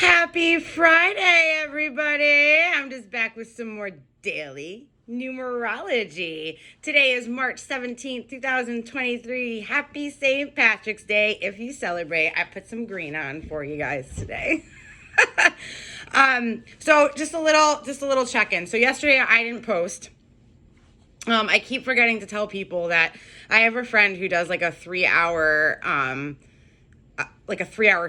Happy Friday, everybody. I'm just back with some more daily numerology. Today is March 17th, 2023. Happy St. Patrick's Day. If you celebrate, I put some green on for you guys today. So just a little check-in. So yesterday I didn't post. I keep forgetting to tell people that I have a friend who does like a 3-hour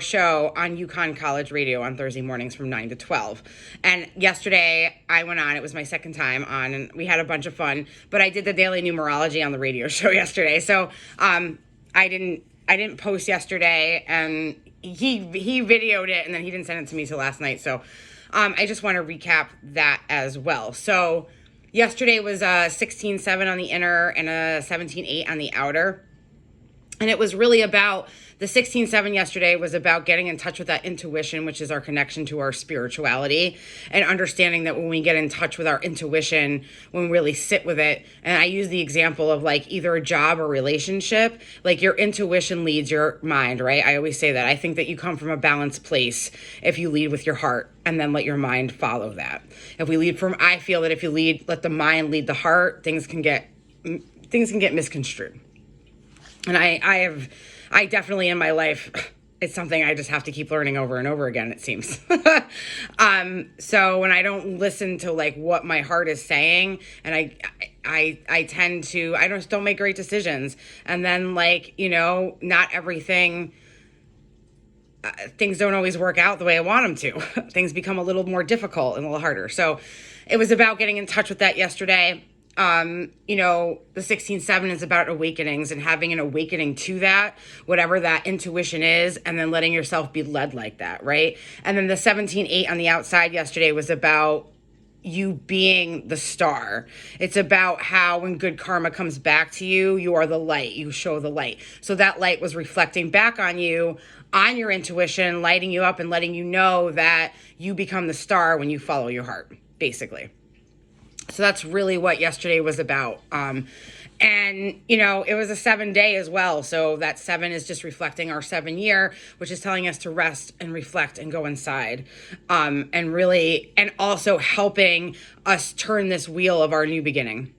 show on Yukon College Radio on Thursday mornings from 9 to 12. And yesterday I went on, it was my second time on, and we had a bunch of fun, but I did the daily numerology on the radio show yesterday. So, I didn't post yesterday, and he videoed it and then he didn't send it to me till last night. So, I just want to recap that as well. So yesterday was a 16-7 on the inner and a 17-8 on the outer. And it was really about, the 16-7 yesterday was about getting in touch with that intuition, which is our connection to our spirituality, and understanding that when we get in touch with our intuition, when we really sit with it, and I use the example of like either a job or relationship, like your intuition leads your mind, right? I always say that. I think that you come from a balanced place if you lead with your heart and then let your mind follow that. I feel that if you let the mind lead the heart, things can get misconstrued. And I definitely in my life, it's something I just have to keep learning over and over again, it seems. So when I don't listen to like what my heart is saying, and I tend to, I just don't make great decisions. And then like, not everything, things don't always work out the way I want them to. Things become a little more difficult and a little harder. So it was about getting in touch with that yesterday. The 16-7 is about awakenings and having an awakening to that, whatever that intuition is, and then letting yourself be led like that, right? And then the 17-8 on the outside yesterday was about you being the star. It's about how when good karma comes back to you, you are the light, you show the light. So that light was reflecting back on you, on your intuition, lighting you up and letting you know that you become the star when you follow your heart, basically. So that's really what yesterday was about. And, it was a 7-day as well. So that 7 is just reflecting our 7-year, which is telling us to rest and reflect and go inside. And also helping us turn this wheel of our new beginning.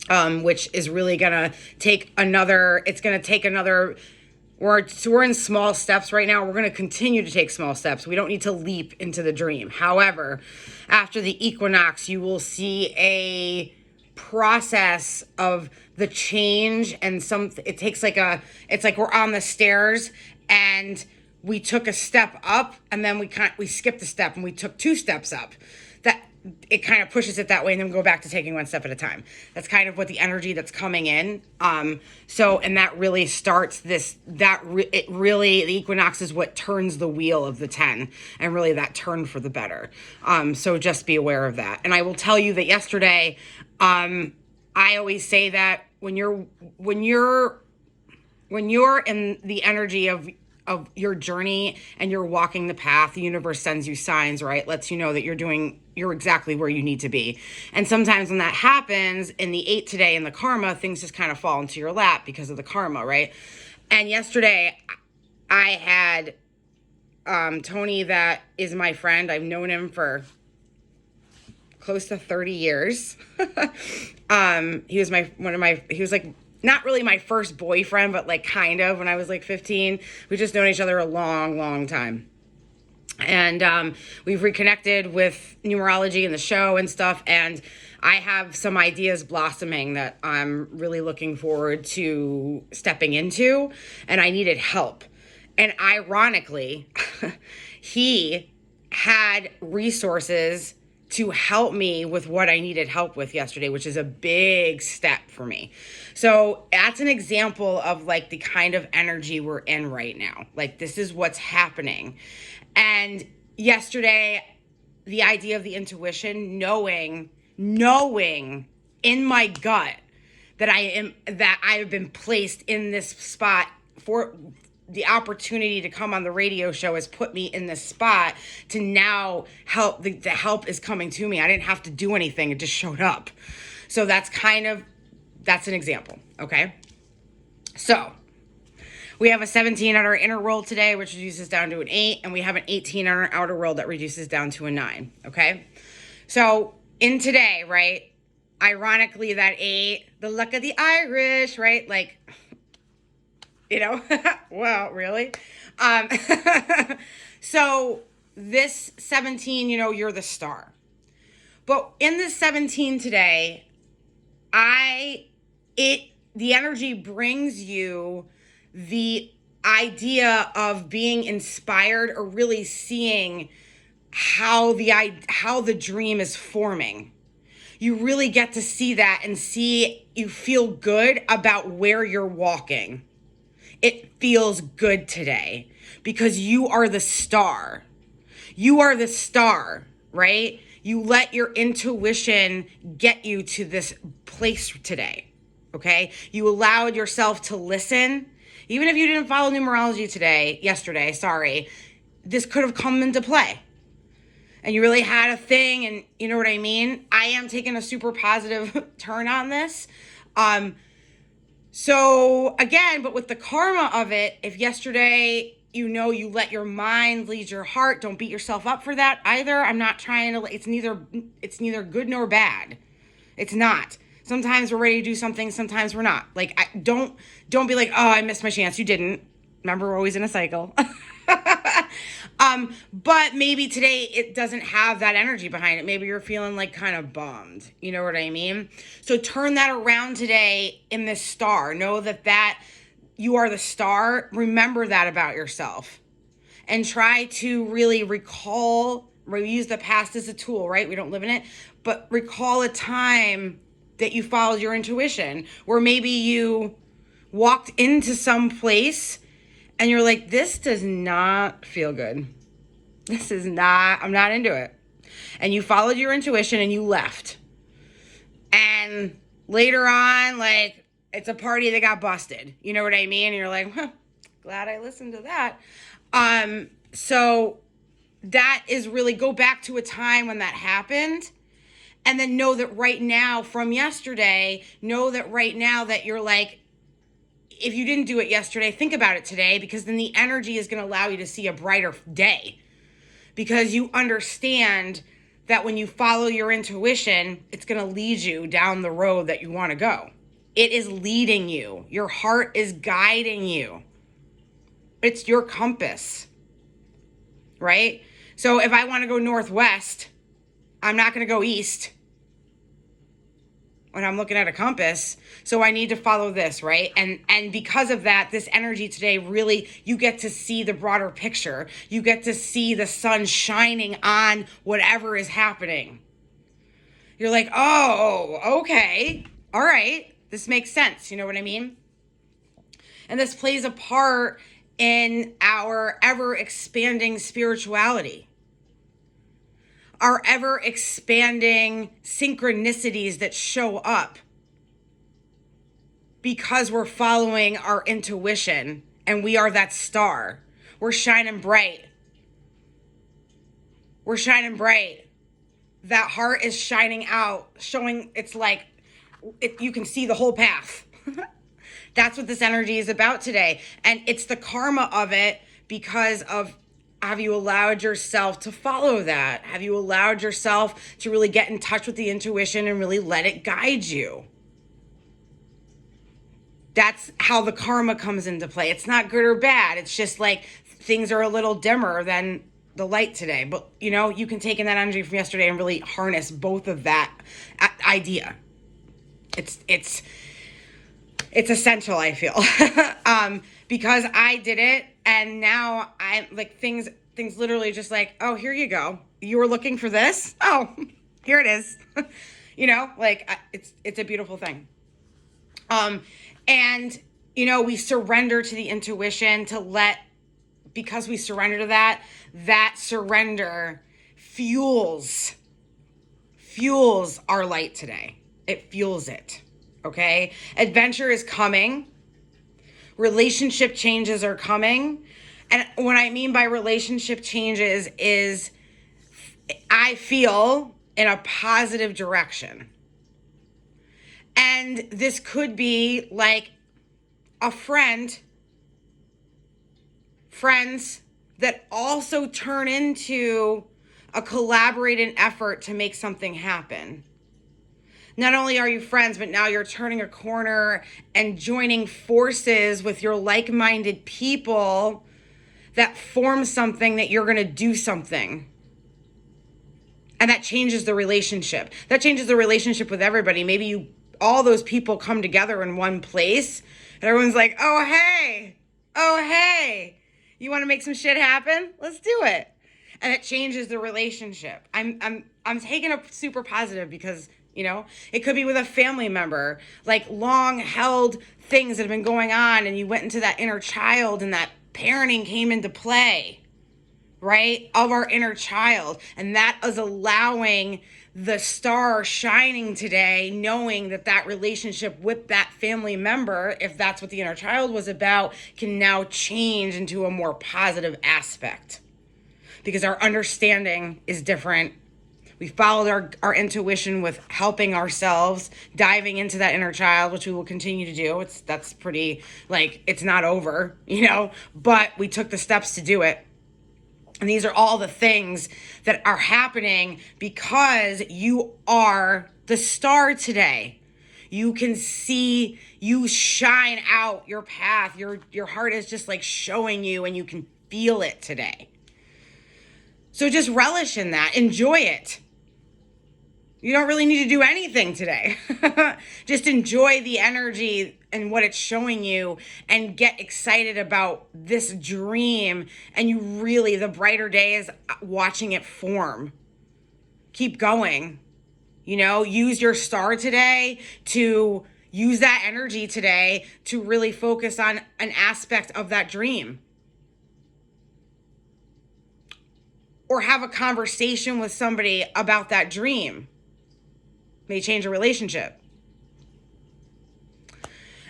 Which is really going to take we're in small steps right now. We're going to continue to take small steps. We don't need to leap into the dream. However, after the equinox, you will see a process of the change, and it's like we're on the stairs and we took a step up and then we skipped a step and we took 2 steps up. That it kind of pushes it that way, and then we go back to taking 1 step at a time. That's kind of what the energy that's coming in. And that really starts the equinox is what turns the wheel of the 10, and really that turn for the better. So just be aware of that. And I will tell you that yesterday, I always say that when you're in the energy of your journey and you're walking the path, the universe sends you signs, right? Lets you know that you're exactly where you need to be. And sometimes when that happens in the 8 today in the karma, things just kind of fall into your lap because of the karma, right? And yesterday I had Tony, that is my friend. I've known him for close to 30 years. He was like not really my first boyfriend, but like kind of when I was like 15. We've just known each other a long, long time. And we've reconnected with numerology and the show and stuff. And I have some ideas blossoming that I'm really looking forward to stepping into. And I needed help. And ironically, he had resources to help me with what I needed help with yesterday, which is a big step for me. So that's an example of like the kind of energy we're in right now. Like this is what's happening. And yesterday, the idea of the intuition, knowing in my gut that I have been placed in this spot for the opportunity to come on the radio show has put me in this spot to now help. The help is coming to me. I didn't have to do anything. It just showed up. So that's an example. Okay. So We have a 17 on our inner world today, which reduces down to an 8, and we have an 18 on our outer world that reduces down to a 9, okay? So in today, right, ironically, that 8, the luck of the Irish, right? Like, you know, well, really? Um, so this 17, you know, you're the star. But in this 17 today, the energy brings you the idea of being inspired or really seeing how the dream is forming. You really get to see that and you feel good about where you're walking. It feels good today because you are the star. You are the star, right? You let your intuition get you to this place today, okay? You allowed yourself to listen. Even if you didn't follow numerology yesterday, this could have come into play. And you really had a thing, and you know what I mean? I am taking a super positive turn on this. So again, but with the karma of it, if yesterday, you know, you let your mind lead your heart, don't beat yourself up for that either. I'm not trying to, it's neither good nor bad. It's not. Sometimes we're ready to do something, sometimes we're not. Like, don't be like, oh, I missed my chance. You didn't. Remember, we're always in a cycle. But maybe today it doesn't have that energy behind it. Maybe you're feeling like kind of bummed. You know what I mean? So turn that around today in this star. Know that you are the star. Remember that about yourself. And try to really we use the past as a tool, right? We don't live in it. But recall a time that you followed your intuition, where maybe you walked into some place and you're like, this does not feel good. I'm not into it. And you followed your intuition and you left. And later on, like, it's a party that got busted. You know what I mean? And you're like, glad I listened to that. So that is really, go back to a time when that happened. And then know that right now from yesterday, know that right now that you're like, if you didn't do it yesterday, think about it today, because then the energy is going to allow you to see a brighter day. Because you understand that when you follow your intuition, it's going to lead you down the road that you want to go. It is leading you. Your heart is guiding you. It's your compass, right? So if I want to go northwest, I'm not going to go east when I'm looking at a compass. So I need to follow this, right? And because of that, this energy today, really, you get to see the broader picture. You get to see the sun shining on whatever is happening. You're like, oh, okay. All right. This makes sense. You know what I mean? And this plays a part in our ever expanding spirituality. Our ever-expanding synchronicities that show up because we're following our intuition and we are that star. We're shining bright. We're shining bright. That heart is shining out, showing it's like you can see the whole path. That's what this energy is about today. And it's the karma of it because of, have you allowed yourself to follow that? Have you allowed yourself to really get in touch with the intuition and really let it guide you? That's how the karma comes into play. It's not good or bad. It's just like things are a little dimmer than the light today. But, you know, you can take in that energy from yesterday and really harness both of that idea. It's essential, I feel. Because I did it, and now I like things literally just like, oh, here you go. You were looking for this? Oh, here it is. You know, like it's a beautiful thing. And you know, we surrender to the intuition because we surrender to that surrender fuels our light today. It fuels it. Okay? Adventure is coming. Relationship changes are coming. And what I mean by relationship changes is I feel in a positive direction. And this could be like a friend friends that also turn into a collaborating effort to make something happen. Not only are you friends, but now you're turning a corner and joining forces with your like-minded people that form something that you're going to do something. And that changes the relationship. That changes the relationship with everybody. Maybe all those people come together in one place and everyone's like, oh, hey, you want to make some shit happen? Let's do it. And it changes the relationship. I'm taking it super positive because, you know, it could be with a family member, like long held things that have been going on, and you went into that inner child and that parenting came into play, right? Of our inner child. And that is allowing the star shining today, knowing that that relationship with that family member, if that's what the inner child was about, can now change into a more positive aspect. Because our understanding is different. We followed our intuition with helping ourselves, diving into that inner child, which we will continue to do. That's pretty, like, it's not over, you know, but we took the steps to do it. And these are all the things that are happening because you are the star today. You can see, you shine out your path. Your heart is just like showing you, and you can feel it today. So just relish in that. Enjoy it. You don't really need to do anything today. Just enjoy the energy and what it's showing you and get excited about this dream. And you really, the brighter day is watching it form. Keep going. You know, use your star today to use that energy today to really focus on an aspect of that dream. Or have a conversation with somebody about that dream. May change a relationship.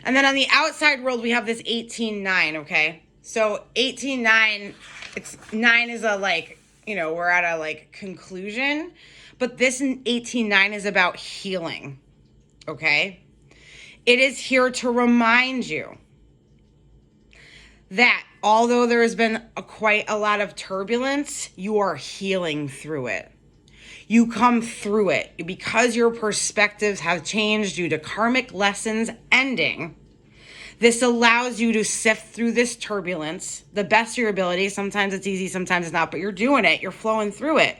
And then on the outside world, we have this 18-9, okay? So 18-9, it's 9 is a like, you know, we're at a like conclusion. But this 18-9 is about healing, okay? It is here to remind you that although there has been quite a lot of turbulence, you are healing through it. You come through it because your perspectives have changed due to karmic lessons ending. This allows you to sift through this turbulence, the best of your ability. Sometimes it's easy, sometimes it's not, but you're doing it. You're flowing through it.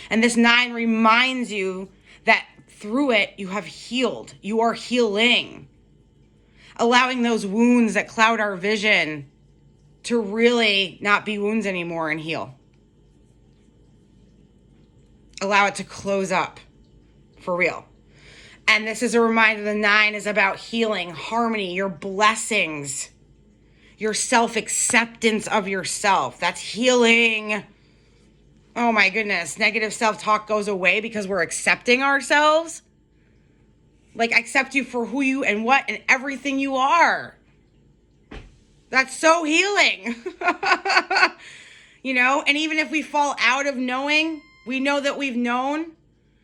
And this 9 reminds you that through it, you have healed. You are healing. Allowing those wounds that cloud our vision to really not be wounds anymore and heal. Allow it to close up for real. And this is a reminder, the 9 is about healing, harmony, your blessings, your self-acceptance of yourself. That's healing. Oh my goodness. Negative self-talk goes away because we're accepting ourselves. Like, accept you for who you and what and everything you are. That's so healing. You know, and even if we fall out of knowing, we know that we've known.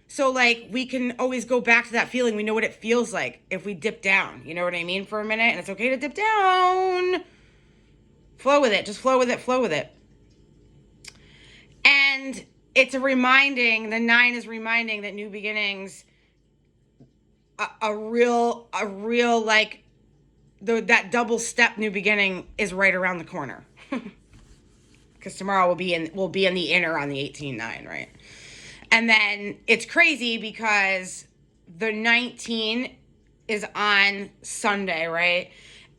So, like, we can always go back to that feeling. We know what it feels like if we dip down. You know what I mean? For a minute. And it's okay to dip down. Flow with it. Just flow with it. Flow with it. And it's a reminding, the 9 is reminding that new beginnings, a real, like, that double step new beginning is right around the corner. Because tomorrow we'll be in the inner on the 18-9, right? And then it's crazy because the 19 is on Sunday, right?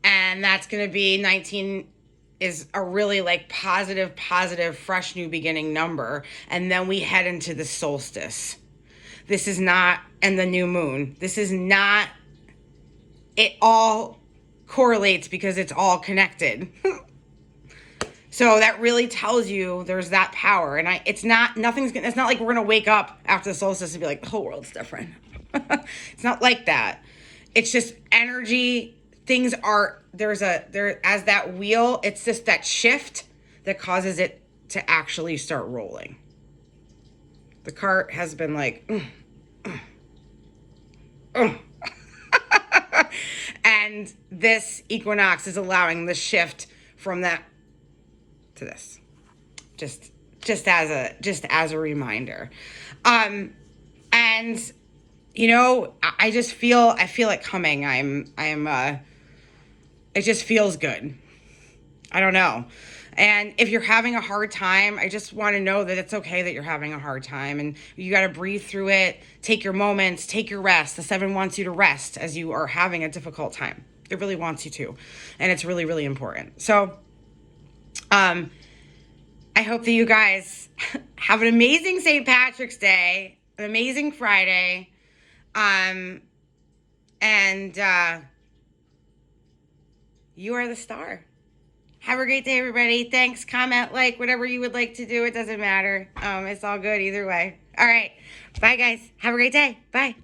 And that's going to be 19 is a really like positive, fresh new beginning number. And then we head into the solstice. This is not, and the new moon. This is not, it all correlates because it's all connected. So that really tells you there's that power. And it's not like we're going to wake up after the solstice and be like, the whole world's different. It's not like that. It's just energy. Things are, as that wheel, it's just that shift that causes it to actually start rolling. The cart has been like, and this equinox is allowing the shift from that to this. Just as a reminder. And you know, I feel it coming. It just feels good. I don't know. And if you're having a hard time, I just want to know that it's okay that you're having a hard time, and you got to breathe through it. Take your moments, take your rest. The 7 wants you to rest as you are having a difficult time. It really wants you to. And it's really, really important. So, I hope that you guys have an amazing St. Patrick's Day, an amazing Friday. You are the star. Have a great day, everybody. Thanks. Comment, like, whatever you would like to do. It doesn't matter. It's all good either way. All right. Bye, guys. Have a great day. Bye.